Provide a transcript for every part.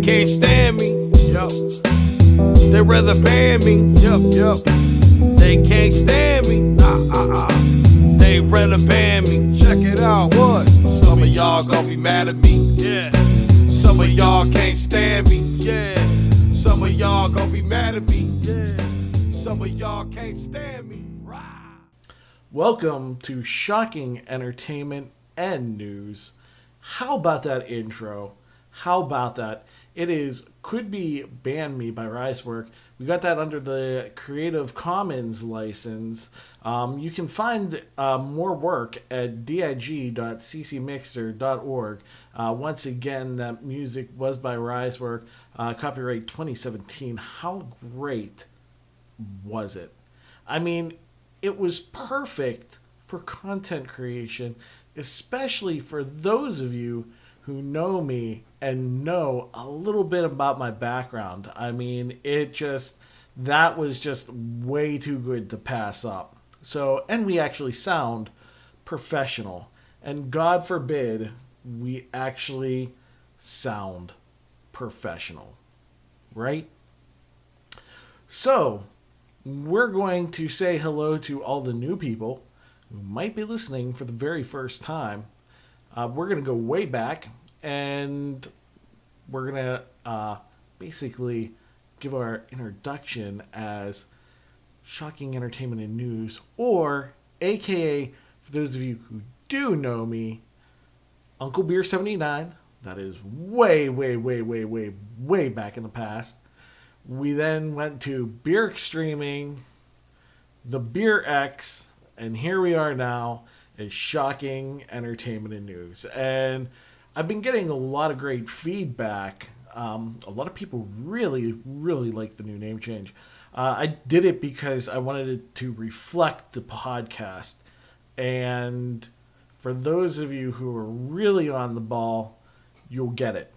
can't stand me. Yo. They rather ban me. Yup. They can't stand me. They rather ban me. Check it out. What? Some of y'all gonna be mad at me. Yeah. Some of y'all can't stand me. Yeah. Some of y'all gonna be mad at me. Yeah. Some of y'all can't stand me. Rah. Welcome to Shocking Entertainment and News. How about that intro? How about that? It is Could Be Ban Me by Risework. We got that under the Creative Commons license. You can find more work at dig.ccmixer.org. Once again, that music was by Risework. Copyright 2017. How great was it? I mean, it was perfect for content creation, especially for those of you who know me and know a little bit about my background. I mean, that was just way too good to pass up. So, and we actually sound professional. And God forbid we actually sound professional, right? So, we're going to say hello to all the new people who might be listening for the very first time. We're going to go way back, and we're going to basically give our introduction as Shocking Entertainment and News, or AKA, for those of you who do know me, Uncle Beer 79. That is way back in the past. We then went to Beer Streaming, the Beer X, and here we are now at Shocking Entertainment and News. And I've been getting a lot of great feedback. A lot of people really like the new name change. I did it because I wanted it to reflect the podcast. And for those of you who are really on the ball, you'll get it.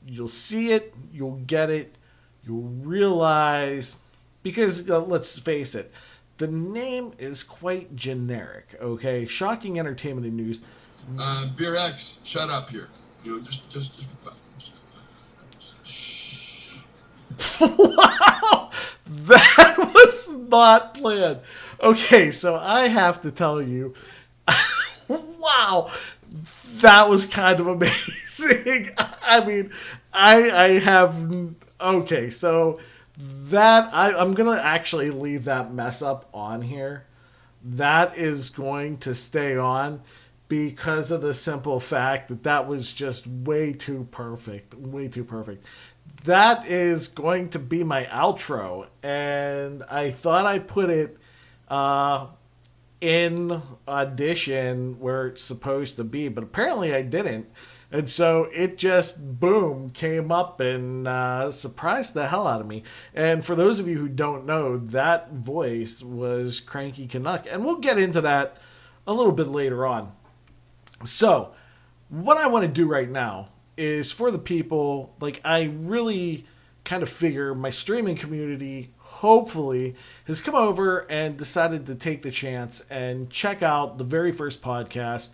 You'll see it, you'll get it, you'll realize, because let's face it, the name is quite generic, okay? Shocking Entertainment and News. Beer X, shut up here. You know, just be quiet. Shh. Wow! That was not planned. Okay, so I have to tell you, wow, that was kind of amazing. I mean, I have, okay, so that, I'm going to actually leave that mess up on here. That is going to stay on because of the simple fact that was just way too perfect. That is going to be my outro, and I thought I put it in Audition where it's supposed to be, but apparently I didn't. And so it just, boom, came up and surprised the hell out of me. And for those of you who don't know, that voice was Cranky Canuck. And we'll get into that a little bit later on. So, what I want to do right now is for the people, like, I really kind of figure my streaming community, hopefully, has come over and decided to take the chance and check out the very first podcast.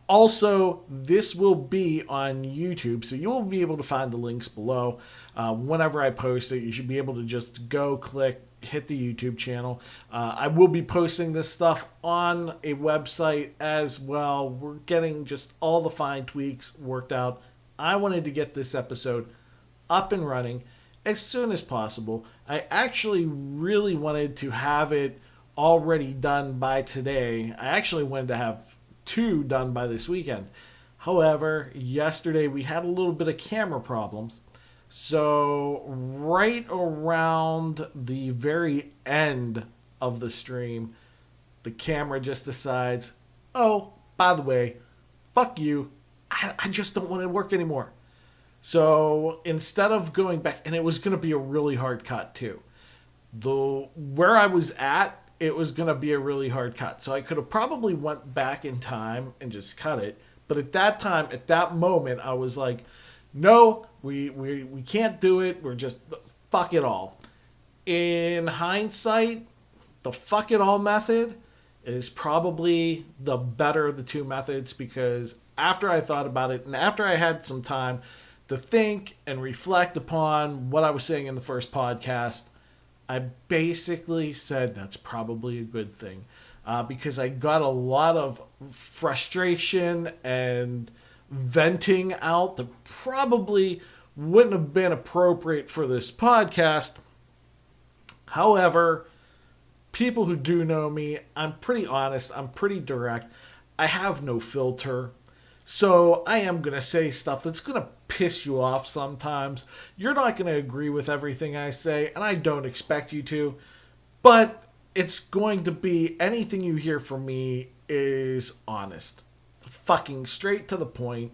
Also, this will be on YouTube, so you'll be able to find the links below. Whenever I post it, you should be able to just go, click, hit the YouTube channel. I will be posting this stuff on a website as well. We're getting just all the fine tweaks worked out. I wanted to get this episode up and running as soon as possible. I actually really wanted to have it already done by today. I actually wanted to have 2 done by this weekend. However, yesterday we had a little bit of camera problems. So right around the very end of the stream, the camera just decides, oh, by the way, fuck you. I just don't want it to work anymore. So instead of going back, and it was going to be a really hard cut too. Where I was at, it was going to be a really hard cut. So I could have probably went back in time and just cut it. But at that time, at that moment, I was like, no, we can't do it. We're just, fuck it all. In hindsight, the fuck it all method is probably the better of the two methods, because after I thought about it and after I had some time to think and reflect upon what I was saying in the first podcast, I basically said that's probably a good thing. Because I got a lot of frustration and venting out that probably wouldn't have been appropriate for this podcast. However, people who do know me, I'm pretty honest, I'm pretty direct. I have no filter. So I am going to say stuff that's going to piss you off sometimes. You're not going to agree with everything I say, and I don't expect you to. But it's going to be, anything you hear from me is honest. Fucking straight to the point.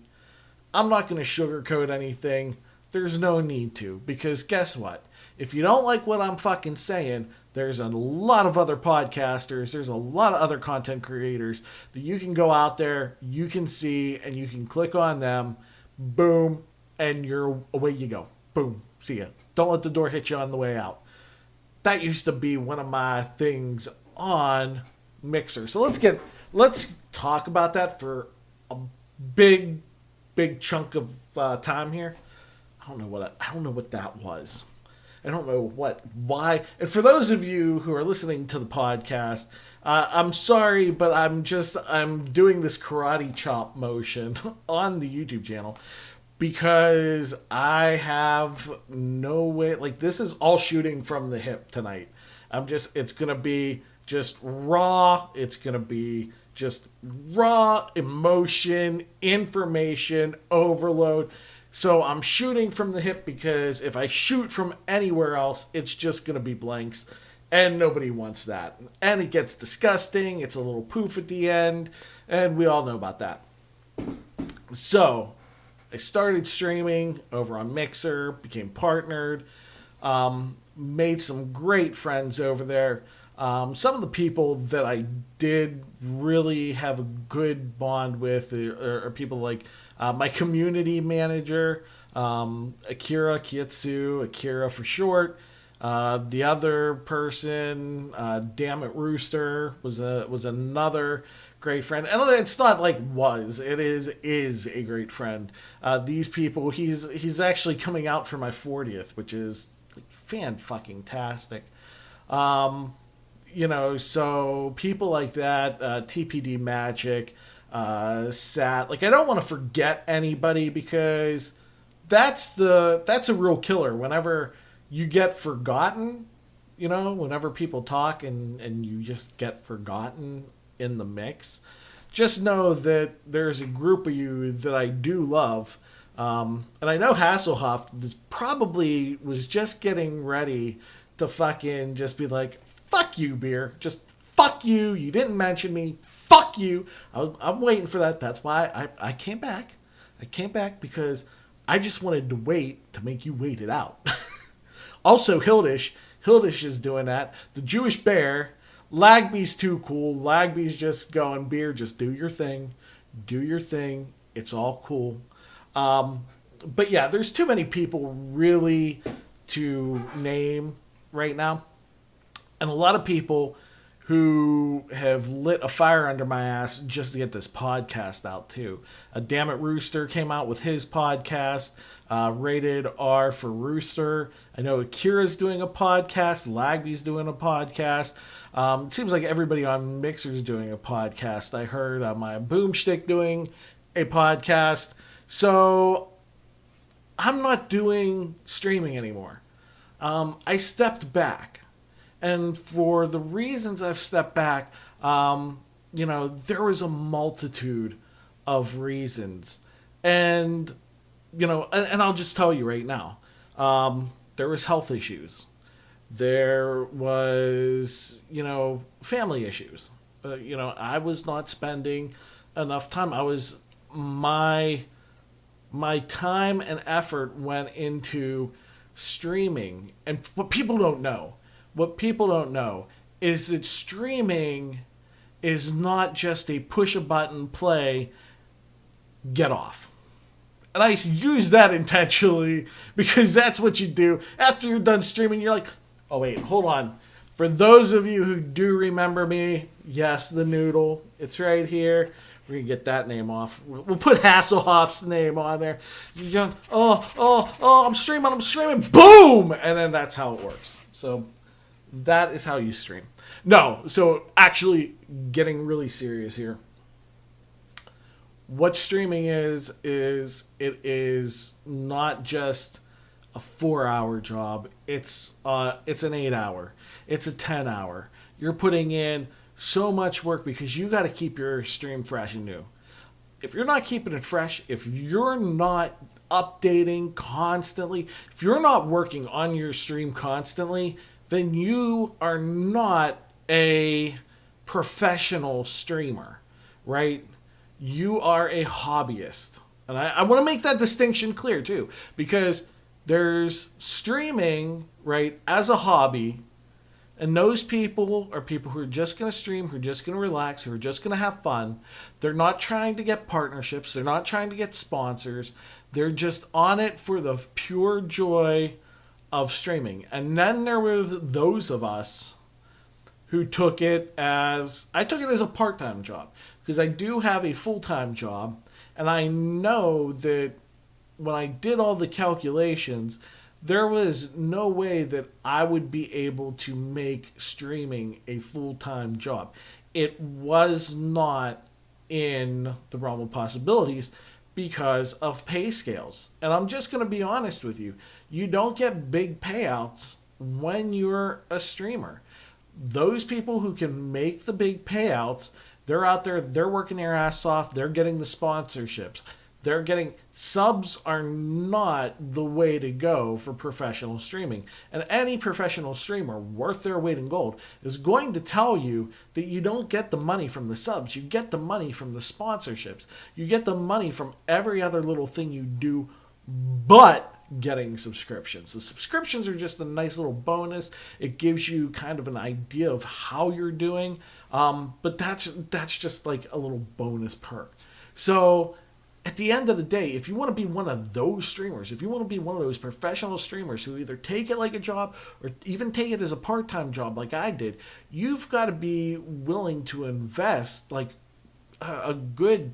I'm not going to sugarcoat anything. There's no need to. Because guess what? If you don't like what I'm fucking saying, there's a lot of other podcasters, there's a lot of other content creators that you can go out there, you can see, and you can click on them. Boom. And you're away you go. Boom. See ya. Don't let the door hit you on the way out. That used to be one of my things on Mixer. So let's talk about that for a big chunk of time here. I don't know what that was. I don't know why. And for those of you who are listening to the podcast, I'm sorry, but I'm doing this karate chop motion on the YouTube channel because I have no way, like, this is all shooting from the hip tonight. It's going to be just raw. It's going to be just raw emotion, information, overload. So I'm shooting from the hip because if I shoot from anywhere else, it's just going to be blanks. And nobody wants that. And it gets disgusting. It's a little poof at the end. And we all know about that. So I started streaming over on Mixer, became partnered, made some great friends over there. Some of the people that I did really have a good bond with are people like my community manager, Akira Kietsu, Akira for short. The other person, Damn It Rooster, was another great friend. And it's not like it is a great friend. These people, he's actually coming out for my 40th, which is like fan-fucking-tastic. So people like that, TPD Magic, Sat, like, I don't want to forget anybody because that's a real killer. Whenever you get forgotten, whenever people talk and you just get forgotten in the mix, just know that there's a group of you that I do love. And I know Hasselhoff was just getting ready to fucking just be like, fuck you, beer. Just fuck you. You didn't mention me. Fuck you. I'm waiting for that. That's why I came back. I came back because I just wanted to wait to make you wait it out. Also, Hildish is doing that. The Jewish Bear. Lagby's too cool. Lagby's just going, beer, just do your thing. Do your thing. It's all cool. But yeah, there's too many people really to name right now. And a lot of people who have lit a fire under my ass just to get this podcast out too. Damn It Rooster came out with his podcast, Rated R for Rooster. I know Akira's doing a podcast. Lagby's doing a podcast. It seems like everybody on Mixer's doing a podcast. I heard my Boomstick doing a podcast. So I'm not doing streaming anymore. I stepped back. And for the reasons I've stepped back, there was a multitude of reasons. And, and I'll just tell you right now, there was health issues. There was, family issues. I was not spending enough time. My time and effort went into streaming. And what people don't know is that streaming is not just a push a button, play, get off. And I use that intentionally because that's what you do. After you're done streaming, you're like, oh wait, hold on. For those of you who do remember me, yes, the noodle, it's right here. We're gonna get that name off. We'll put Hasselhoff's name on there. You go, I'm streaming, boom, and then that's how it works. So that is how you stream. No, so actually getting really serious here. What streaming is it is not just a 4-hour job. It's an 8-hour. It's a 10-hour. You're putting in so much work because you got to keep your stream fresh and new. If you're not keeping it fresh, if you're not updating constantly, if you're not working on your stream constantly, then you are not a professional streamer, right? You are a hobbyist. And I want to make that distinction clear too, because there's streaming, right, as a hobby. And those people are people who are just going to stream, who are just going to relax, who are just going to have fun. They're not trying to get partnerships. They're not trying to get sponsors. They're just on it for the pure joy of streaming. And then there were those of us who took it as... I took it as a part-time job. Because I do have a full-time job. And I know that when I did all the calculations... there was no way that I would be able to make streaming a full-time job. It was not in the realm of possibilities because of pay scales. And I'm just going to be honest with you. You don't get big payouts when you're a streamer. Those people who can make the big payouts, they're out there, they're working their ass off, they're getting the sponsorships. They're getting... subs are not the way to go for professional streaming. And any professional streamer worth their weight in gold is going to tell you that you don't get the money from the subs. You get the money from the sponsorships. You get the money from every other little thing you do but getting subscriptions. The subscriptions are just a nice little bonus. It gives you kind of an idea of how you're doing. But that's just like a little bonus perk. So... at the end of the day, if you want to be one of those streamers, if you want to be one of those professional streamers who either take it like a job or even take it as a part-time job like I did, you've got to be willing to invest like a good,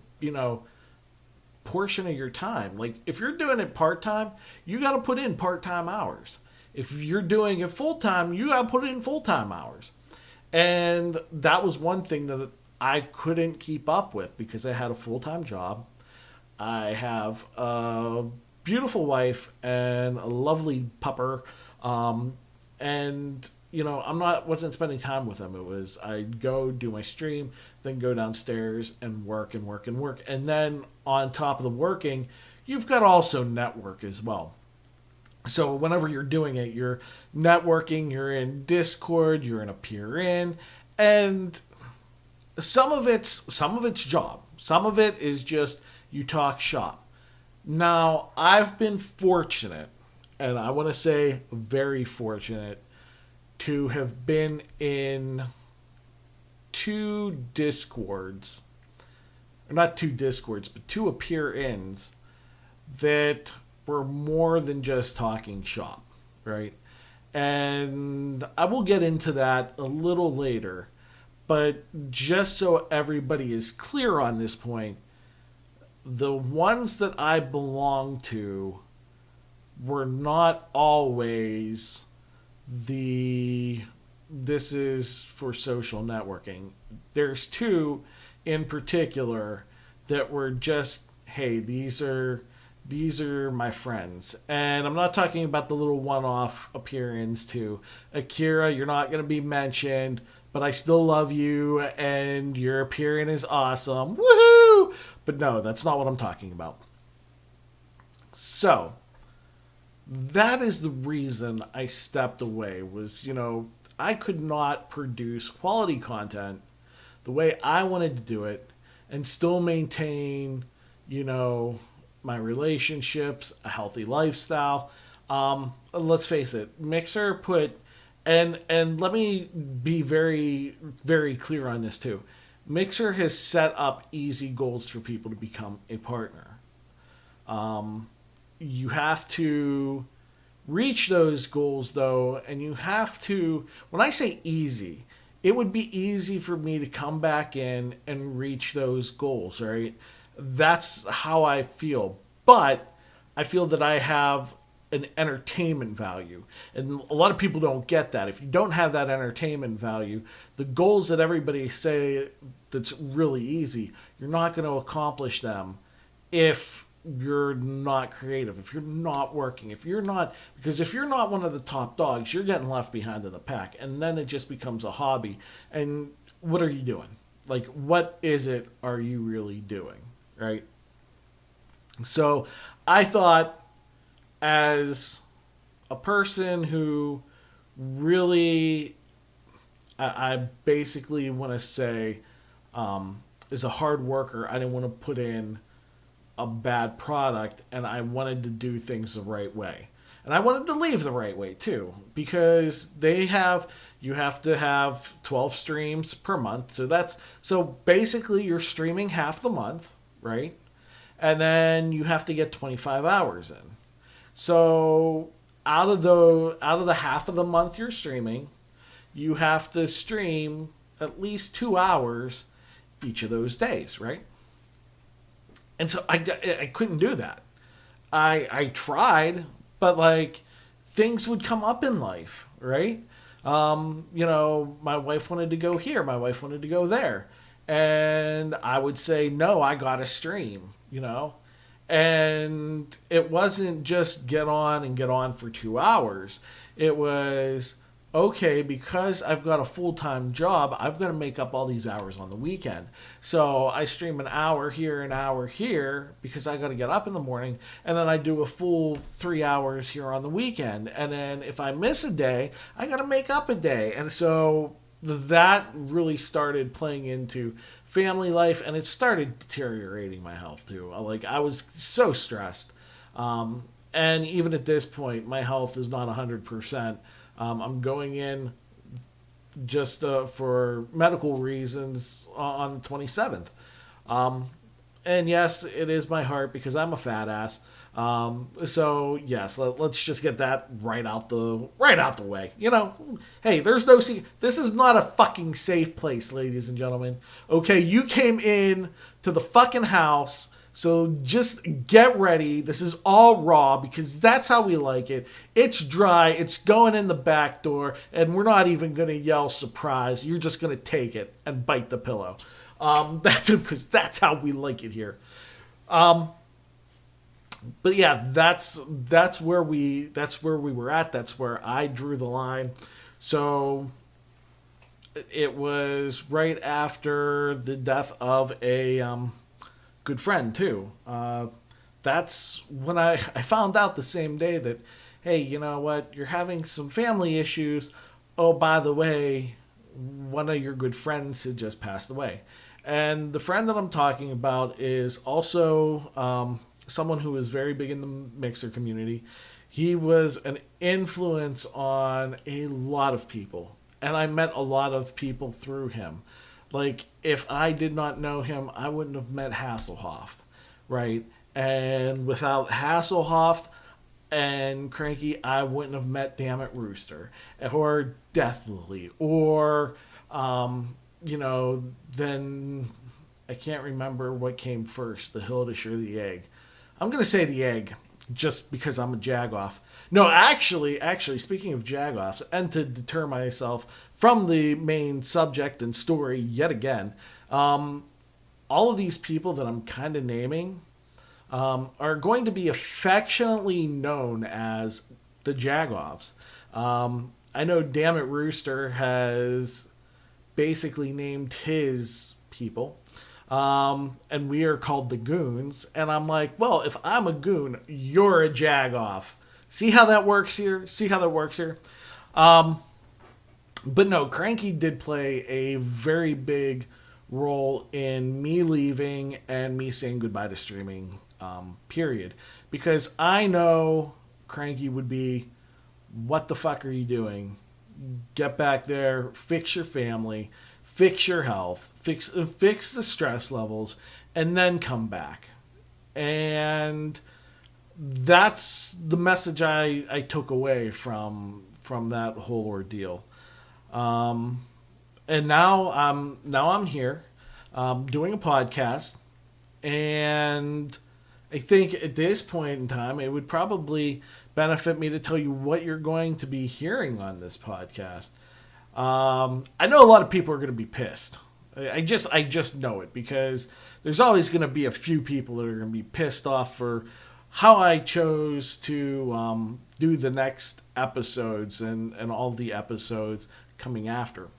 portion of your time. Like if you're doing it part-time, you got to put in part-time hours. If you're doing it full-time, you got to put in full-time hours. And that was one thing that I couldn't keep up with because I had a full-time job. I have a beautiful wife and a lovely pupper. And, wasn't spending time with them. It was, I'd go do my stream, then go downstairs and work and work and work. And then on top of the working, you've got to also network as well. So whenever you're doing it, you're networking, you're in Discord, you're in a peer in, and some of it's job. Some of it is just... you talk shop. Now, I've been fortunate, and I want to say very fortunate, to have been in 2 Discords, or not 2 Discords, but 2 appear-ins that were more than just talking shop, right? And I will get into that a little later, but just so everybody is clear on this point, the ones that I belong to were not always this is for social networking. There's 2 in particular that were just, hey, these are my friends. And I'm not talking about the little one-off appearance too. Akira, you're not going to be mentioned, but I still love you, and your appearance is awesome. Woohoo! But no, that's not what I'm talking about. So, that is the reason I stepped away, was, I could not produce quality content the way I wanted to do it and still maintain, my relationships, a healthy lifestyle. Let's face it, Mixer put... And let me be very, very clear on this too. Mixer has set up easy goals for people to become a partner. You have to reach those goals though, and you have to... when I say easy, it would be easy for me to come back in and reach those goals, right? That's how I feel. But I feel that I have an entertainment value. And a lot of people don't get that. If you don't have that entertainment value, the goals that everybody say that's really easy, you're not going to accomplish them if you're not creative, if you're not working, if you're not, because if you're not one of the top dogs, you're getting left behind in the pack. And then it just becomes a hobby. And what are you doing? Like, what is it are you really doing? Right? So I thought, as a person who really, I basically want to say, is a hard worker, I didn't want to put in a bad product, and I wanted to do things the right way. And I wanted to leave the right way too, because you have to have 12 streams per month. So basically you're streaming half the month, right? And then you have to get 25 hours in. So out of the half of the month you're streaming, you have to stream at least 2 hours each of those days, right? And so I couldn't do that. I tried, but like, things would come up in life, right? My wife wanted to go here, my wife wanted to go there, and I would say, no, I gotta stream, And it wasn't just get on for 2 hours. It was, okay, because I've got a full-time job, I've got to make up all these hours on the weekend. So I stream an hour here, an hour here, because I got to get up in the morning, and then I do a full 3 hours here on the weekend. And then if I miss a day, I got to make up a day. And so that really started playing into family life, and it started deteriorating my health too. Like, I was so stressed. And even at this point, my health is not 100%. I'm going in just for medical reasons on the 27th. And yes, it is my heart, because I'm a fat ass. So yes, let's just get that right out the way. Hey, there's no this is not a fucking safe place, ladies and gentlemen. Okay, you came in to the fucking house, so just get ready. This is all raw, because that's how we like it. It's dry, it's going in the back door, and we're not even going to yell surprise. You're just going to take it and bite the pillow. That's because that's how we like it here. But yeah, that's where we were at. That's where I drew the line. So it was right after the death of a good friend too. That's when I found out the same day that, hey, you know what? You're having some family issues. Oh, by the way, one of your good friends had just passed away. And the friend that I'm talking about is also someone who is very big in the mixer community. He was an influence on a lot of people. And I met a lot of people through him. Like, if I did not know him, I wouldn't have met Hasselhoff, right? And without Hasselhoff and Cranky, I wouldn't have met Dammit Rooster or Death Lily or, then I can't remember what came first, the Hildish or the egg. I'm going to say the egg, just because I'm a Jagoff. No, actually, speaking of Jagoffs, and to deter myself from the main subject and story yet again, all of these people that I'm kind of naming are going to be affectionately known as the Jagoffs. I know Dammit Rooster has basically named his people. And we are called the Goons. And I'm like, well, if I'm a Goon, you're a Jagoff. See how that works here? But no, Cranky did play a very big role in me leaving and me saying goodbye to streaming, period. Because I know Cranky would be, what the fuck are you doing? Get back there, fix your family, fix your health, fix the stress levels, and then come back. And that's the message I took away from that whole ordeal. And now I'm here, doing a podcast, and I think at this point in time, it would probably benefit me to tell you what you're going to be hearing on this podcast. I know a lot of people are going to be pissed. I just know it, because there's always going to be a few people that are going to be pissed off for how I chose to do the next episodes and all the episodes coming after.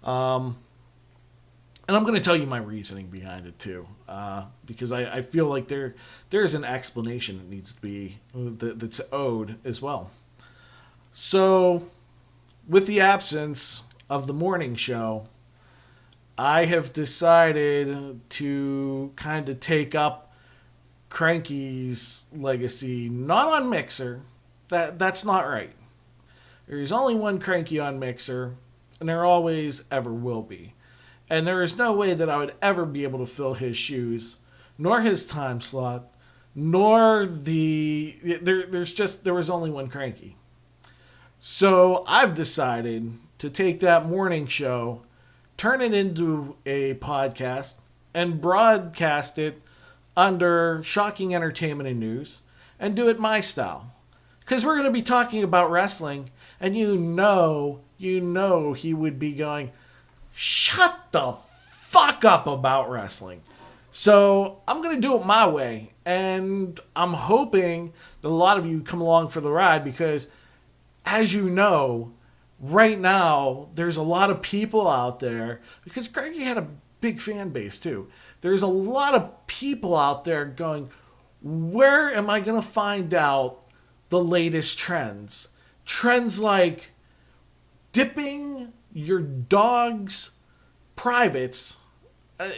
And I'm going to tell you my reasoning behind it too, because I feel like there's an explanation that needs to be that's owed as well. So, with the absence of the morning show, I have decided to kind of take up Cranky's legacy, not on Mixer. That's not right. There's only one Cranky on Mixer, and there always ever will be. And there is no way that I would ever be able to fill his shoes, nor his time slot, nor there was only one Cranky. So I've decided to take that morning show, turn it into a podcast, and broadcast it under shocking entertainment and news, and do it my style. Because we're going to be talking about wrestling, and you know he would be going, shut the fuck up about wrestling. So I'm going to do it my way, and I'm hoping that a lot of you come along for the ride, because as you know, right now there's a lot of people out there, because Greggy had a big fan base too. There's a lot of people out there going, where am I going to find out the latest trends? Trends like dipping your dog's privates,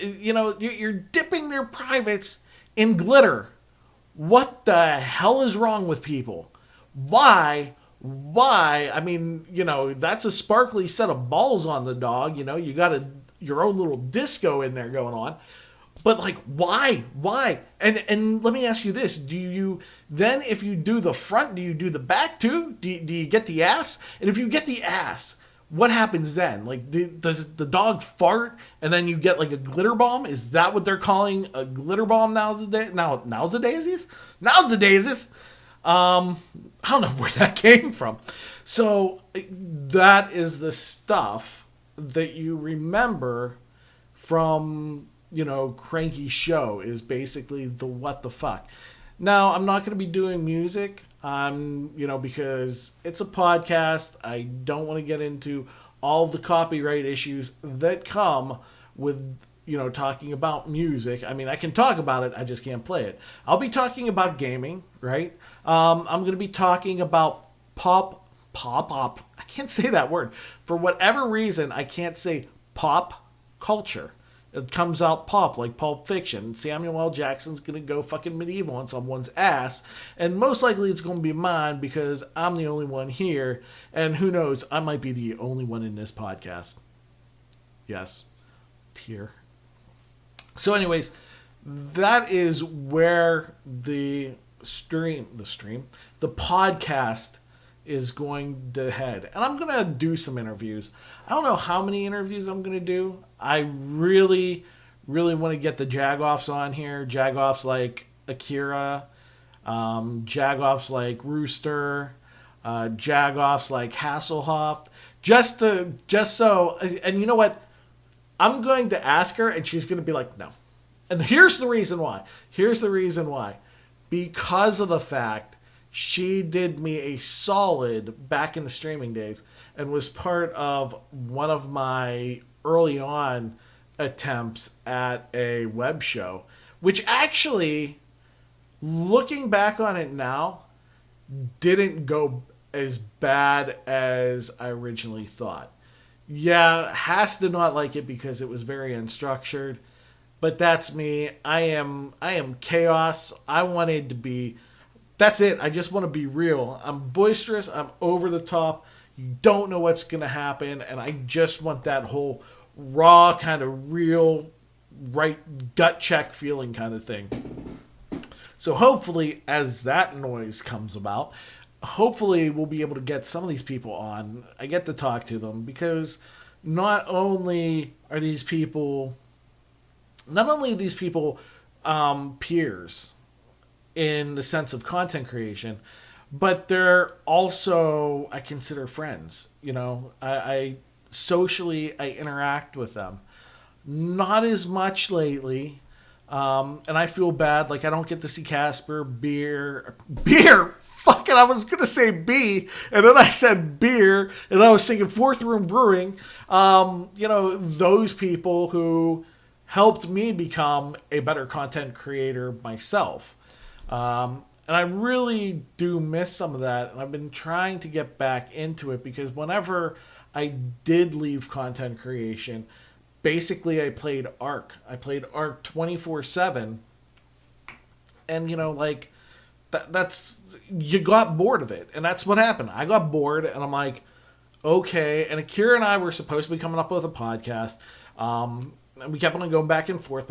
you're dipping their privates in glitter. What the hell is wrong with people? Why? I mean, that's a sparkly set of balls on the dog. You got your own little disco in there going on. But like, why? And let me ask you this: do you then, if you do the front, do you do the back too? Do you get the ass? And if you get the ass, what happens then? Like, does the dog fart and then you get like a glitter bomb? Is that what they're calling a glitter bomb nowadays? Nowadays? I don't know where that came from. So that is the stuff that you remember from, Cranky Show, is basically the what the fuck. Now, I'm not going to be doing music, because it's a podcast. I don't want to get into all the copyright issues that come with, talking about music. I mean, I can talk about it, I just can't play it. I'll be talking about gaming, right? I'm going to be talking about pop. I can't say that word. For whatever reason, I can't say pop culture. It comes out pop, like Pulp Fiction. Samuel L. Jackson's going to go fucking medieval on someone's ass. And most likely it's going to be mine, because I'm the only one here. And who knows, I might be the only one in this podcast. Yes. Here. So anyways, that is where the podcast is going to head. And I'm going to do some interviews. I don't know how many interviews I'm going to do. I really, really want to get the Jagoffs on here. Jagoffs like Akira. Jagoffs like Rooster. Jagoffs like Hasselhoff. Just so, and you know what? I'm going to ask her and she's going to be like, no. And here's the reason why. Because of the fact she did me a solid back in the streaming days and was part of one of my early on attempts at a web show, which actually, looking back on it now, didn't go as bad as I originally thought. Yeah, Haas did not like it because it was very unstructured, but that's me. I am chaos. I wanted to be... That's it. I just want to be real. I'm boisterous. I'm over the top. You don't know what's going to happen. And I just want that whole raw, kind of real, right gut check feeling kind of thing. So hopefully, as that noise comes about, hopefully we'll be able to get some of these people on. I get to talk to them because, not only are these people peers in the sense of content creation, but they're also, I consider, friends. You know, I socially, I interact with them. Not as much lately. And I feel bad. Like, I don't get to see Casper, beer. Fucking, I was gonna say B, and then I said beer, and I was thinking Fourth Room Brewing. You know, those people who helped me become a better content creator myself. And I really do miss some of that, and I've been trying to get back into it because whenever I did leave content creation, basically I played Ark. I played Ark 24/7, and you know, like that's you got bored of it, and that's what happened. I got bored, and I'm like, okay. And Akira and I were supposed to be coming up with a podcast. And we kept on going back and forth,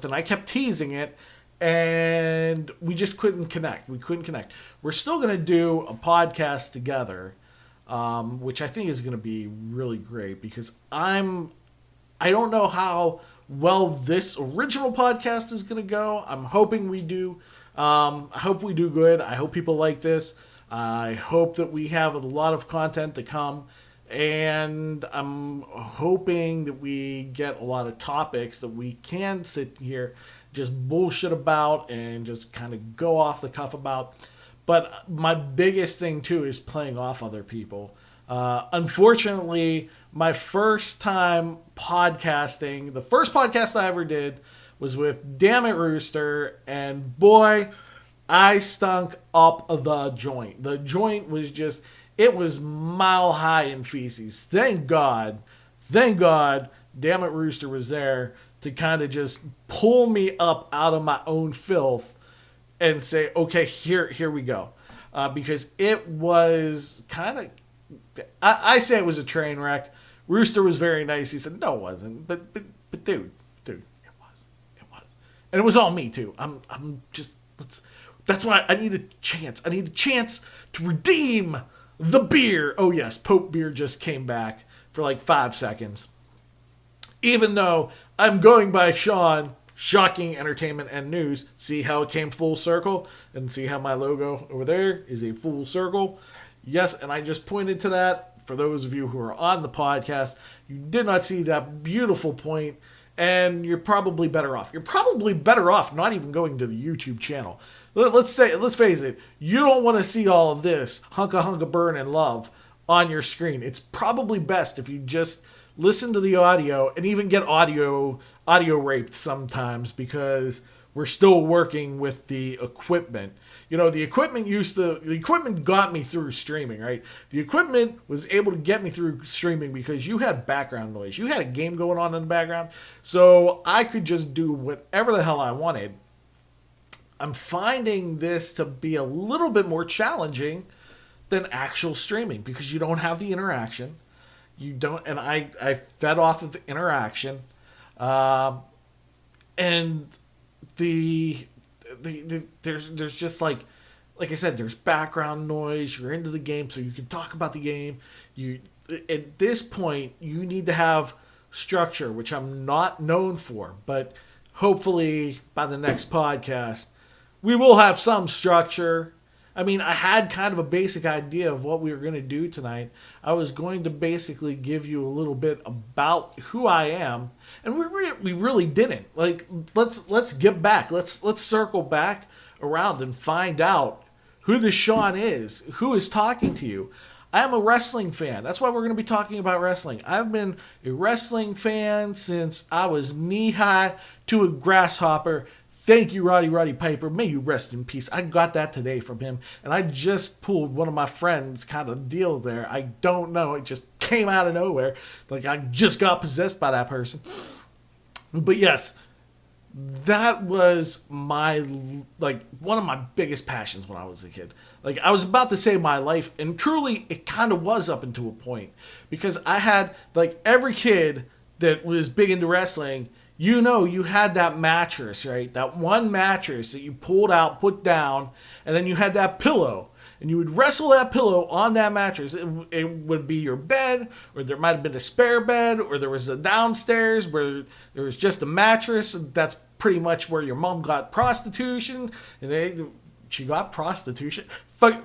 and I kept teasing it, and we just couldn't connect. We're still going to do a podcast together, which I think is going to be really great because I don't know how well this original podcast is going to go. I'm hoping we do. I hope we do good. I hope people like this. I hope that we have a lot of content to come. And I'm hoping that we get a lot of topics that we can sit here, just bullshit about and just kind of go off the cuff about. But my biggest thing, too, is playing off other people. Unfortunately, my first time podcasting, the first podcast I ever did was with Damn It Rooster, and boy, I stunk up the joint. The joint was just, it was mile high in feces. Thank God, Damn It Rooster was there to kind of just pull me up out of my own filth and say, okay, here we go. Because it was kind of, I say it was a train wreck. Rooster was very nice. He said, no, it wasn't. But dude, it was. And it was all me too. I'm just, that's why I need a chance. I need a chance to redeem the beer. Oh yes, Pope Beer just came back for like 5 seconds. Even though I'm going by Sean, Shocking Entertainment and News. See how it came full circle? And see how my logo over there is a full circle? Yes, and I just pointed to that. For those of you who are on the podcast, you did not see that beautiful point, and you're probably better off. You're probably better off not even going to the YouTube channel. Let's face it, you don't want to see all of this hunka burn and love on your screen. It's probably best if you just listen to the audio, and even get audio raped sometimes because we're still working with the equipment. You know, the equipment got me through streaming, right? The equipment was able to get me through streaming because you had background noise. You had a game going on in the background, so I could just do whatever the hell I wanted. I'm finding this to be a little bit more challenging than actual streaming because you don't have the interaction. You don't, and I fed off of interaction, and there's just like I said, there's background noise. You're into the game, so you can talk about the game. At this point, you need to have structure, which I'm not known for, but hopefully by the next podcast, we will have some structure. I mean, I had kind of a basic idea of what we were going to do tonight. I was going to basically give you a little bit about who I am, and we really didn't. Like, let's get back. Let's circle back around and find out who this Sean is, who is talking to you. I am a wrestling fan. That's why we're going to be talking about wrestling. I've been a wrestling fan since I was knee-high to a grasshopper. Thank you, Roddy Piper. May you rest in peace. I got that today from him, and I just pulled one of my friends' kind of deal there. I don't know. It just came out of nowhere. Like, I just got possessed by that person. But yes, that was one of my biggest passions when I was a kid. Like, I was about to say my life, and truly, it kind of was up until a point. Because I had, like, every kid that was big into wrestling, you know, you had that mattress, right? That one mattress that you pulled out, put down, and then you had that pillow. and you would wrestle that pillow on that mattress. It would be your bed, or there might have been a spare bed, or there was a downstairs where there was just a mattress. That's pretty much where your mom got prostitution, and she got prostitution. Fuck,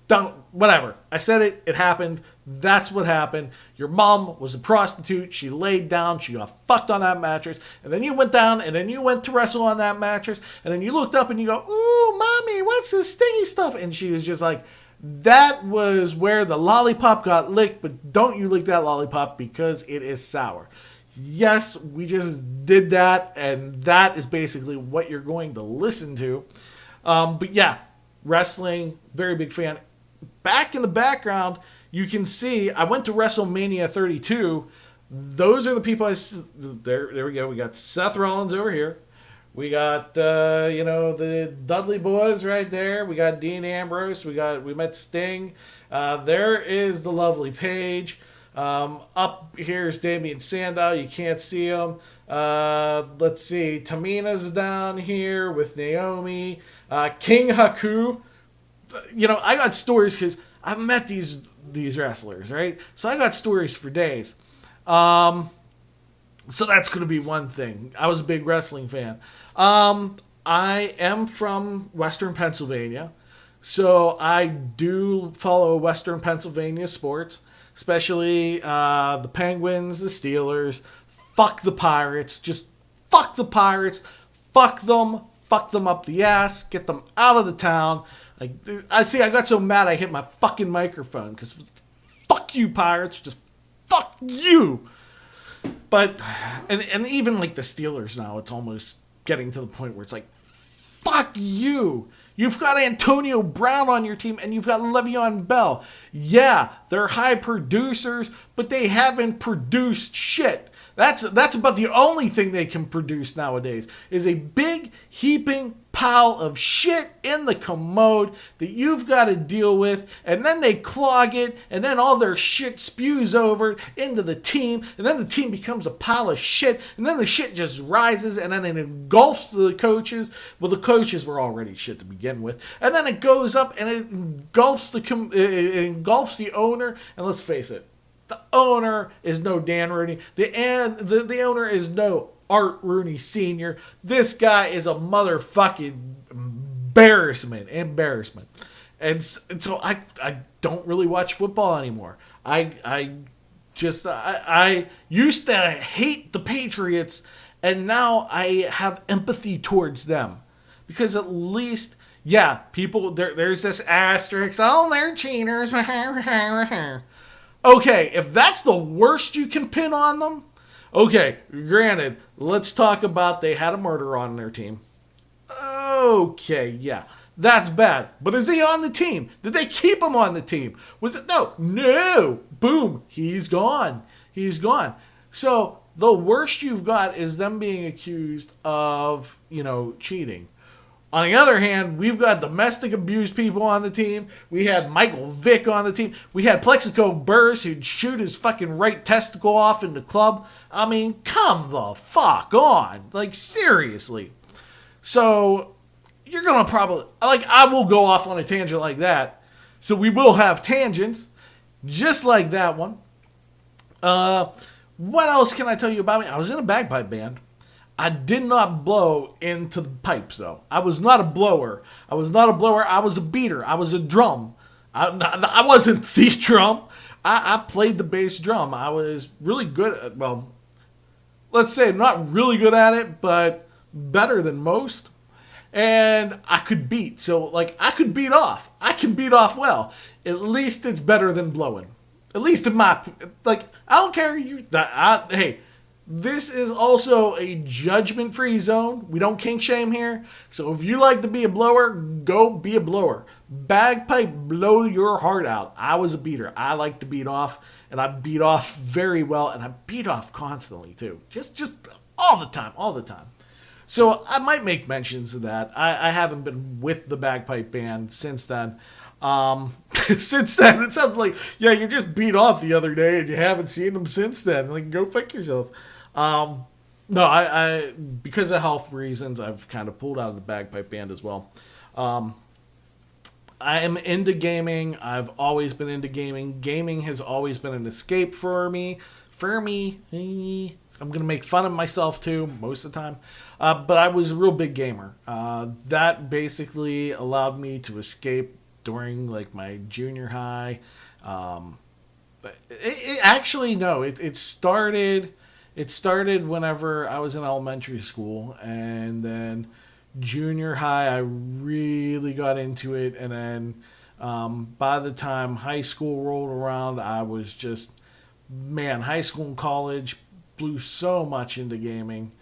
don't, whatever. I said it. It happened. That's what happened. Your mom was a prostitute. She laid down. She got fucked on that mattress. And then you went down, and then you went to wrestle on that mattress. And then you looked up and you go, ooh, mommy, what's this stingy stuff? And she was just like, that was where the lollipop got licked, but don't you lick that lollipop because it is sour. Yes, we just did that, and that is basically what you're going to listen to. But yeah, wrestling, very big fan. Back in the background, you can see I went to WrestleMania 32. Those are the people there we go. We got Seth Rollins over here. We got the Dudley Boys right there. We got Dean Ambrose. We met Sting. There is the lovely Paige. Up here's Damian Sandow. You can't see him. Let's see. Tamina's down here with Naomi. King Haku. I got stories because I've met these wrestlers, right? So I got stories for days. So that's going to be one thing. I was a big wrestling fan. I am from Western Pennsylvania, so I do follow Western Pennsylvania sports, especially the Penguins, the Steelers. Fuck the Pirates. Just fuck the Pirates. Fuck them. Fuck them up the ass. Get them out of the town. I got so mad I hit my fucking microphone because fuck you, Pirates. Just fuck you. But, and even like the Steelers now, it's almost getting to the point where it's like, fuck you. You've got Antonio Brown on your team, and you've got Le'Veon Bell. Yeah, they're high producers, but they haven't produced shit. That's about the only thing they can produce nowadays, is a big heaping pile of shit in the commode that you've got to deal with, and then they clog it, and then all their shit spews over into the team, and then the team becomes a pile of shit, and then the shit just rises, and then it engulfs the coaches. Well, the coaches were already shit to begin with, and then it goes up and it engulfs the owner, and let's face it, the owner is no Dan Rooney. The owner is no Art Rooney Sr. This guy is a motherfucking embarrassment. And so I don't really watch football anymore. I used to hate the Patriots, and now I have empathy towards them. Because at least, yeah, people, there's this asterisk, oh, they're cheaters. Okay, if that's the worst you can pin on them, okay, granted, let's talk about they had a murderer on their team. Okay, yeah, that's bad. But is he on the team? Did they keep him on the team? Was it? No. Boom, he's gone. So the worst you've got is them being accused of, cheating. On the other hand, we've got domestic abuse people on the team. We had Michael Vick on the team. We had Plexico Burress who'd shoot his fucking right testicle off in the club. I mean, come the fuck on. Like, seriously. So, you're going to probably... I will go off on a tangent like that. So, we will have tangents. Just like that one. What else can I tell you about me? I was in a bagpipe band. I did not blow into the pipes, though. I was not a blower. I was a beater. I was a drum. I wasn't the drum. I played the bass drum. I was really good at, well, let's say not really good at it, but better than most. And I could beat. So, I could beat off. I can beat off well. At least it's better than blowing. At least in my, I don't care. Hey, this is also a judgment-free zone. We don't kink shame here. So if you like to be a blower, go be a blower. Bagpipe, blow your heart out. I was a beater. I like to beat off, and I beat off very well, and I beat off constantly too. Just all the time. So I might make mentions of that. I haven't been with the bagpipe band since then. Since then, it sounds like, yeah, you just beat off the other day and you haven't seen them since then. Go fuck yourself. No, I because of health reasons, I've kind of pulled out of the bagpipe band as well. I am into gaming. I've always been into gaming. Gaming has always been an escape for me. I'm going to make fun of myself too, most of the time. But I was a real big gamer. That basically allowed me to escape during like my junior high. It started. It started whenever I was in elementary school, and then junior high, I really got into it, and then by the time high school rolled around, I was just, man, high school and college blew so much into gaming.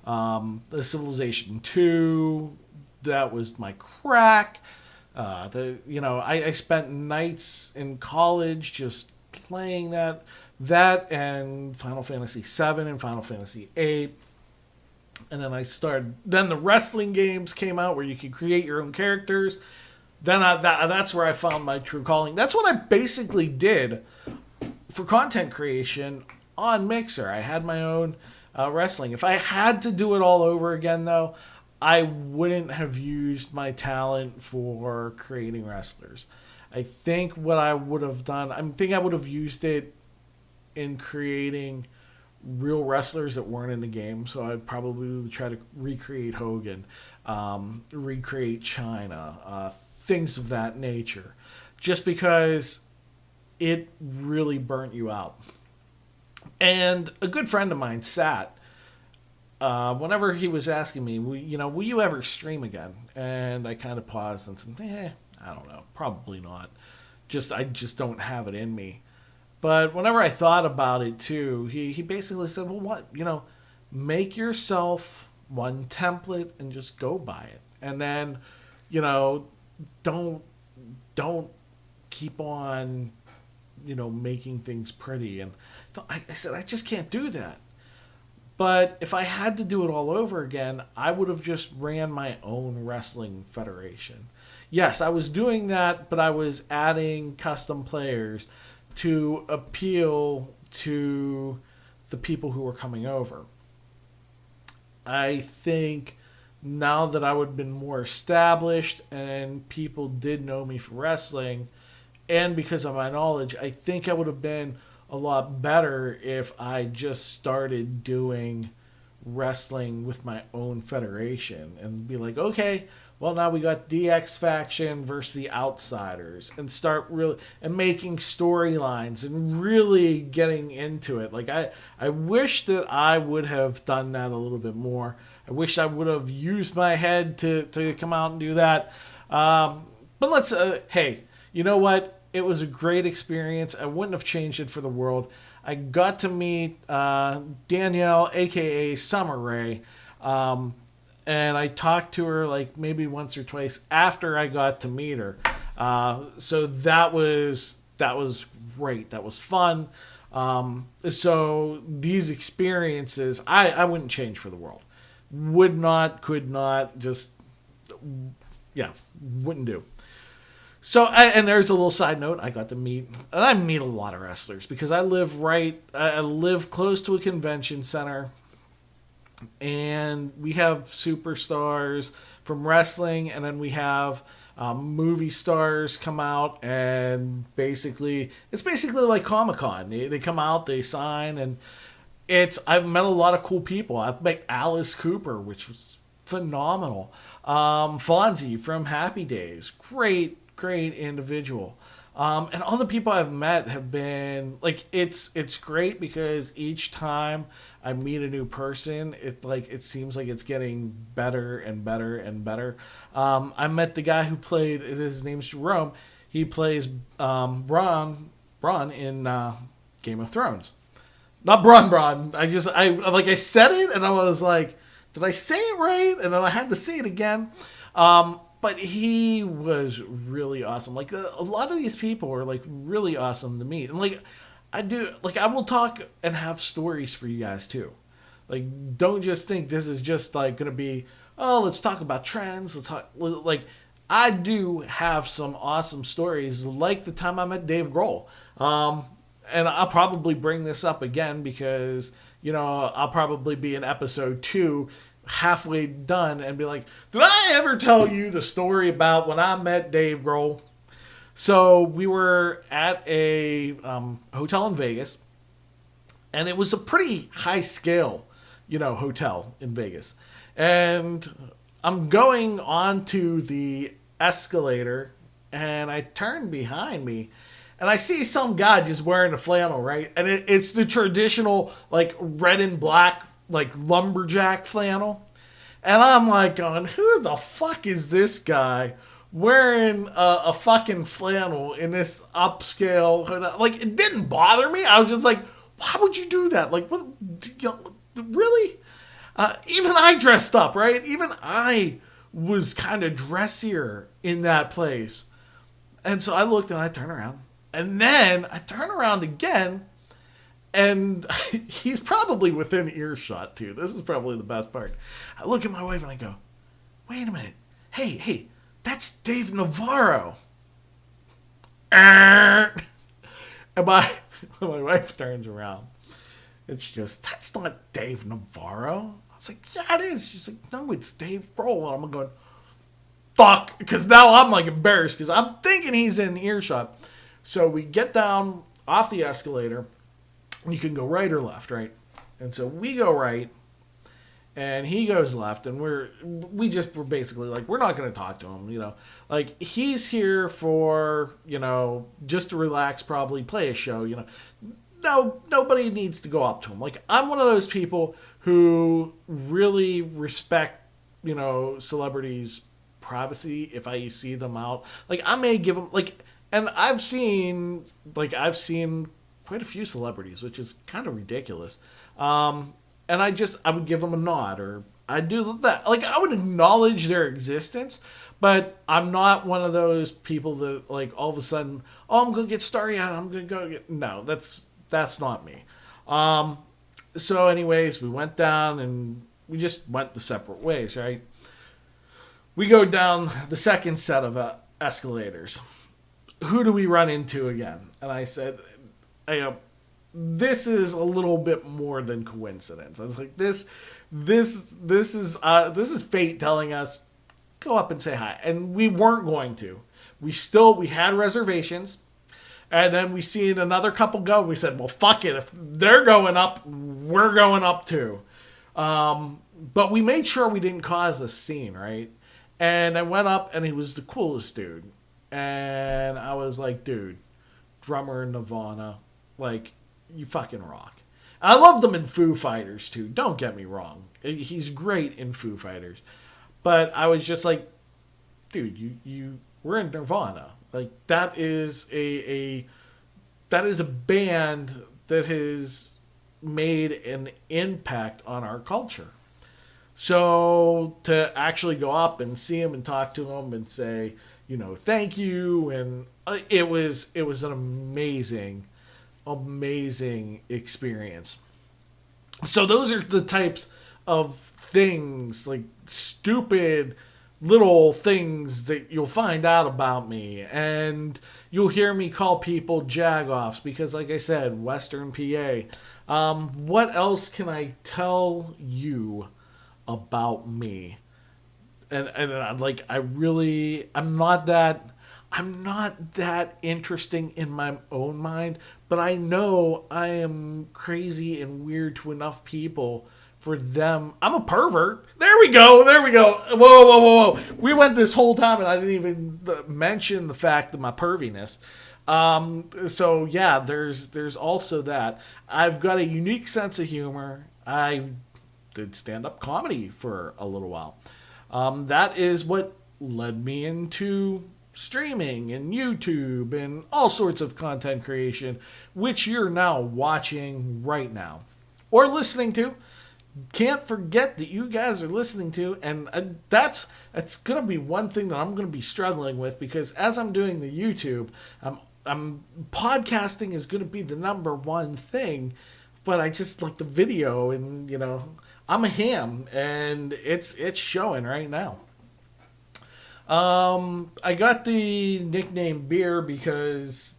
The Civilization 2, that was my crack. I spent nights in college just playing that and Final Fantasy 7 and Final Fantasy 8. And then the wrestling games came out where you could create your own characters. That's where I found my true calling. That's what I basically did for content creation on Mixer. I had my own wrestling. If I had to do it all over again, though, I wouldn't have used my talent for creating wrestlers. I think what I would have done, I would have used it in creating real wrestlers that weren't in the game. So I'd probably try to recreate Hogan, recreate China, things of that nature, just because it really burnt you out. And a good friend of mine whenever he was asking me, will you ever stream again? And I kind of paused and said, I don't know, probably not. I just don't have it in me. But whenever I thought about it too, he basically said, well, what? Make yourself one template and just go by it. And then, don't keep on, making things pretty. And I said, I just can't do that. But if I had to do it all over again, I would have just ran my own wrestling federation. Yes, I was doing that, but I was adding custom players to appeal to the people who were coming over. I think now that I would have been more established and people did know me for wrestling, and because of my knowledge, I think I would have been a lot better if I just started doing wrestling with my own federation and be like, okay, well, now we got DX faction versus the Outsiders, and start really and making storylines and really getting into it. Like I wish that I would have done that a little bit more. I wish I would have used my head to come out and do that. But let's hey, you know what? It was a great experience. I wouldn't have changed it for the world. I got to meet Danielle, aka Summer Rae. And I talked to her like maybe once or twice after I got to meet her. So that was great. That was fun. So these experiences, I wouldn't change for the world. Would not, could not, just, wouldn't do. So, and there's a little side note. I got to meet a lot of wrestlers because I live close to a convention center. And we have superstars from wrestling, and then we have movie stars come out, and it's basically like Comic-Con. They come out, they sign, and I've met a lot of cool people. I've met Alice Cooper, which was phenomenal. Fonzie from Happy Days, great individual. And all the people I've met have been like, it's great because each time I meet a new person, it seems like it's getting better and better and better. I met the guy who played, his name's Jerome. He plays Bronn in Game of Thrones. Not Bronn. I said it and I was like, did I say it right? And then I had to say it again. But he was really awesome. Like a lot of these people are like really awesome to meet. And I will talk and have stories for you guys too. Like, don't just think this is just like going to be, oh, let's talk about trends. I do have some awesome stories, like the time I met Dave Grohl. And I'll probably bring this up again because, I'll probably be in episode 2 halfway done and be like, did I ever tell you the story about when I met Dave Grohl? So we were at a hotel in Vegas, and it was a pretty high scale, hotel in Vegas. And I'm going onto the escalator, and I turn behind me, and I see some guy just wearing a flannel, right? And it's the traditional, like, red and black, like, lumberjack flannel. And I'm like going, who the fuck is this guy wearing a fucking flannel in this upscale? Like, it didn't bother me. I was just like, why would you do that? Like, what? Really? Even I dressed up, right? Even I was kind of dressier in that place. And so I looked and I turned around. And then I turn around again, and he's probably within earshot, too. This is probably the best part. I look at my wife and I go, wait a minute. Hey, that's Dave Navarro. And my wife turns around, and she goes, that's not Dave Navarro. I was like, yeah, it is. She's like, no, it's Dave Grohl. And I'm going, fuck. Because now I'm, like, embarrassed because I'm thinking he's in earshot. So we get down off the escalator. You can go right or left, right? And so we go right, and he goes left, and we're basically like, we're not going to talk to him, Like, he's here for, just to relax, probably play a show, No, nobody needs to go up to him. Like, I'm one of those people who really respect, celebrities' privacy if I see them out. Like, I may give them, like, and I've seen quite a few celebrities, which is kind of ridiculous. And I would give them a nod, or I'd do that. Like, I would acknowledge their existence, but I'm not one of those people that, like, all of a sudden, I'm going to get starry out. I'm going to go get... No, that's not me. So anyways, we went down and we just went the separate ways, right? We go down the second set of escalators. Who do we run into again? And I said, this is a little bit more than coincidence. I was like, this is fate telling us, go up and say hi. And we weren't going to. We had reservations, and then we seen another couple go, and we said, well, fuck it. If they're going up, we're going up too. But we made sure we didn't cause a scene, right? And I went up, and he was the coolest dude. And I was like, dude, drummer in Nirvana, like, you fucking rock. I loved him in Foo Fighters, too. Don't get me wrong. He's great in Foo Fighters. But I was just like, dude, we're in Nirvana. Like, that is a band that has made an impact on our culture. So to actually go up and see him and talk to him and say, thank you, and it was an amazing experience. So those are the types of things, like stupid little things that you'll find out about me, and you'll hear me call people jagoffs because, like I said, Western PA. What else can I tell you about me? And like, I'm not that interesting in my own mind, but I know I am crazy and weird to enough people for them. I'm a pervert. There we go. Whoa. We went this whole time and I didn't even mention the fact of my perviness. So yeah, there's also that. I've got a unique sense of humor. I did stand-up comedy for a little while. That is what led me into streaming and YouTube and all sorts of content creation, which you're now watching right now or listening to. Can't forget that you guys are listening to, and that's going to be one thing that I'm going to be struggling with, because as I'm doing the YouTube, I'm podcasting is going to be the number one thing, but I just like the video, and I'm a ham, and it's showing right now. I got the nickname Beer because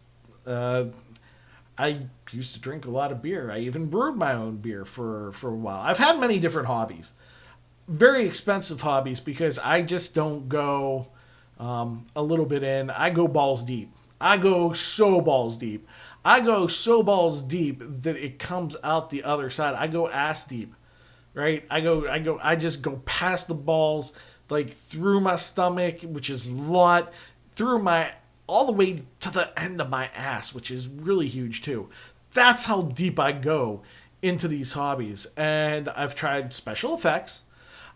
I used to drink a lot of beer. I even brewed my own beer for a while. I've had many different hobbies. Very expensive hobbies, because I just don't go a little bit in. I go balls deep. I go so balls deep. I go so balls deep that it comes out the other side. I go ass deep, right? I just go past the balls, like through my stomach, which is a lot, all the way to the end of my ass, which is really huge too. That's how deep I go into these hobbies. And I've tried special effects.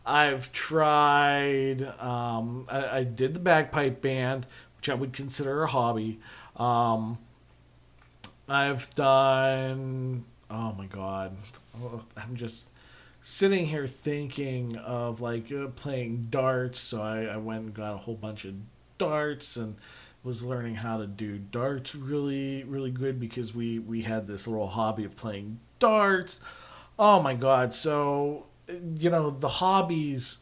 I've tried, I did the bagpipe band, which I would consider a hobby. I've done, oh my God, I'm just sitting here thinking of like playing darts. So I went and got a whole bunch of darts and was learning how to do darts really, really good because we had this little hobby of playing darts. Oh my God. So, the hobbies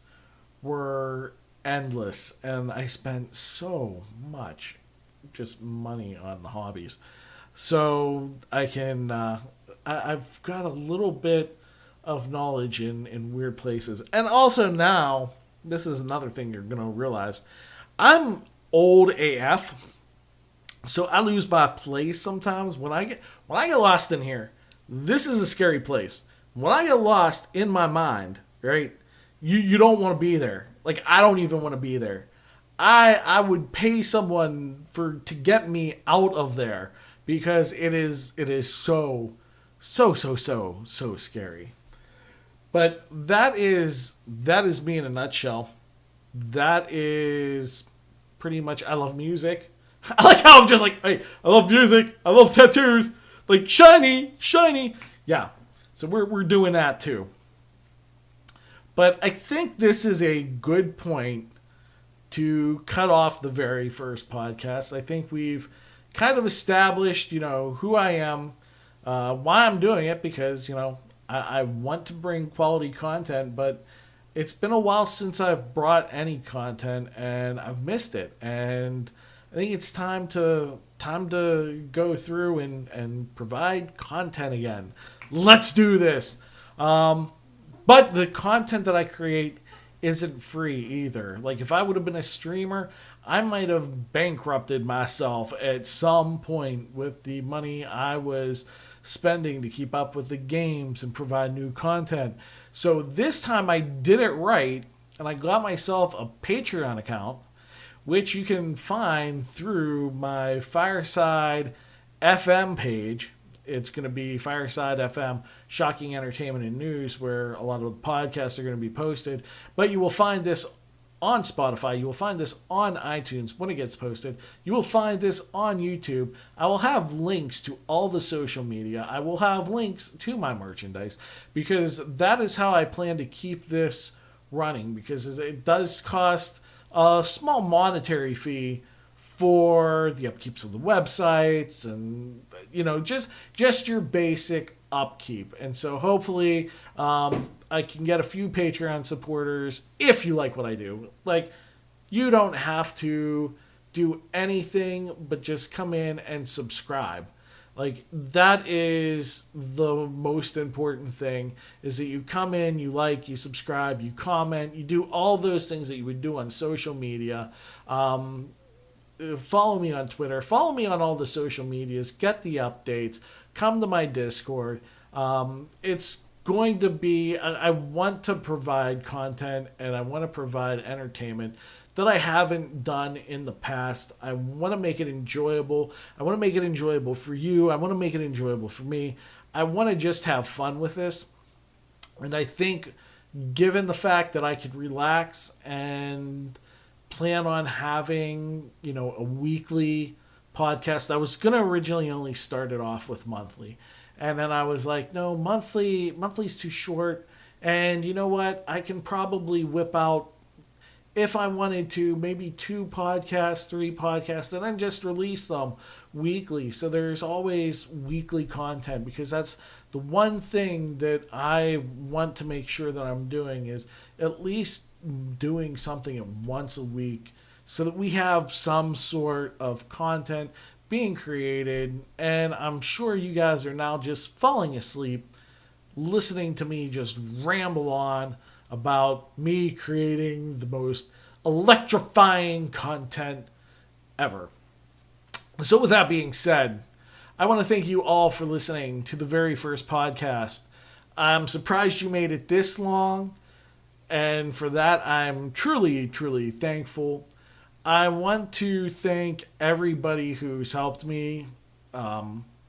were endless and I spent so much just money on the hobbies. So I can, I've got a little bit of knowledge in weird places. And also now, this is another thing you're going to realize. I'm old AF, so I lose my place sometimes. When I get lost in here, this is a scary place. When I get lost in my mind, right? You don't want to be there. Like I don't even want to be there. I would pay someone to get me out of there because it is so scary. But that is me in a nutshell. That is pretty much. I love music. I like how I'm just like, hey, I love music. I love tattoos. Like shiny. Yeah. So we're doing that too. But I think this is a good point to cut off the very first podcast. I think we've kind of established, who I am, why I'm doing it, because, I want to bring quality content, but it's been a while since I've brought any content and I've missed it. And I think it's time to go through and provide content again. Let's do this. But the content that I create isn't free either. Like if I would have been a streamer, I might have bankrupted myself at some point with the money I was spending to keep up with the games and provide new content. So this time I did it right and I got myself a Patreon account, which you can find through my Fireside FM page. It's going to be Fireside FM, Shocking Entertainment and News, where a lot of the podcasts are going to be posted. But you will find this on Spotify. You will find this on iTunes when it gets posted. You will find this on YouTube. I will have links to all the social media. I will have links to my merchandise because that is how I plan to keep this running, because it does cost a small monetary fee for the upkeeps of the websites and just your basic upkeep. And so hopefully I can get a few Patreon supporters if you like what I do. Like, you don't have to do anything but just come in and subscribe. Like, that is the most important thing, is that you come in, you like, you subscribe, you comment, you do all those things that you would do on social media. Follow me on Twitter, follow me on all the social medias, get the updates, come to my Discord. It's going to be, I want to provide content and I want to provide entertainment that I haven't done in the past. I want to make it enjoyable. I want to make it enjoyable for you. I want to make it enjoyable for me. I want to just have fun with this. And I think, given the fact that I could relax and plan on having, a weekly podcast. I was going to originally only start it off with monthly. And then I was like, no, monthly's too short. And you know what? I can probably whip out, if I wanted to, maybe 2 podcasts, 3 podcasts, and then just release them weekly. So there's always weekly content, because that's the one thing that I want to make sure that I'm doing, is at least doing something once a week so that we have some sort of content being created. And I'm sure you guys are now just falling asleep listening to me just ramble on about me creating the most electrifying content ever. So with that being said, I want to thank you all for listening to the very first podcast. I'm surprised you made it this long, and for that I'm truly, truly thankful. I want to thank everybody who's helped me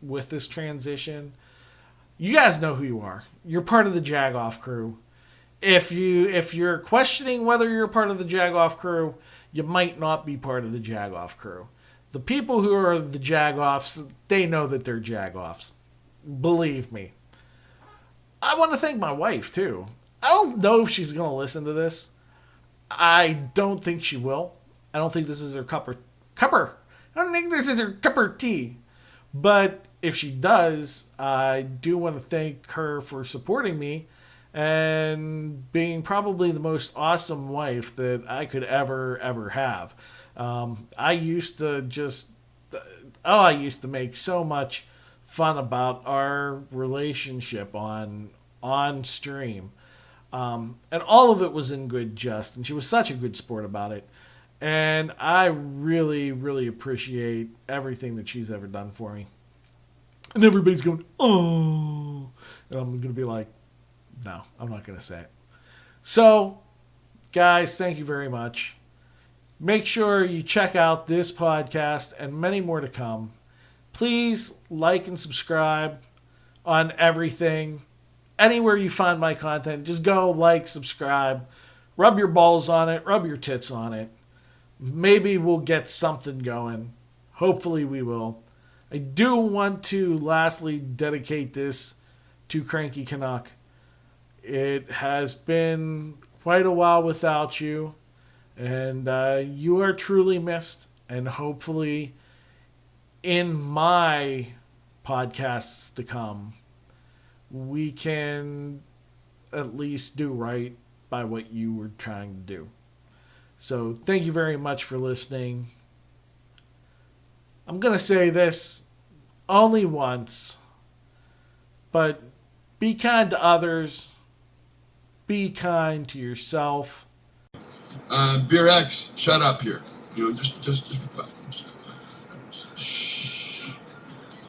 with this transition. You guys know who you are. You're part of the Jagoff crew. If you're questioning whether you're part of the Jagoff crew, you might not be part of the Jagoff crew. The people who are the Jagoffs, they know that they're Jagoffs. Believe me. I want to thank my wife too. I don't know if she's going to listen to this. I don't think she will. I don't think this is her cupper. I don't think this is her cup of tea. But if she does, I do want to thank her for supporting me and being probably the most awesome wife that I could ever have. I used to I used to make so much fun about our relationship on stream. And all of it was in good jest, and she was such a good sport about it. And I really, really appreciate everything that she's ever done for me. And everybody's going, oh. And I'm going to be like, no, I'm not going to say it. So, guys, thank you very much. Make sure you check out this podcast and many more to come. Please like and subscribe on everything. Anywhere you find my content, just go like, subscribe, rub your balls on it, rub your tits on it. Maybe we'll get something going. Hopefully we will. I do want to lastly dedicate this to Cranky Canuck. It has been quite a while without you, and you are truly missed. And hopefully in my podcasts to come, we can at least do right by what you were trying to do. So thank you very much for listening. I'm going to say this only once, but be kind to others. Be kind to yourself. Beer X, shut up here. Just be quiet.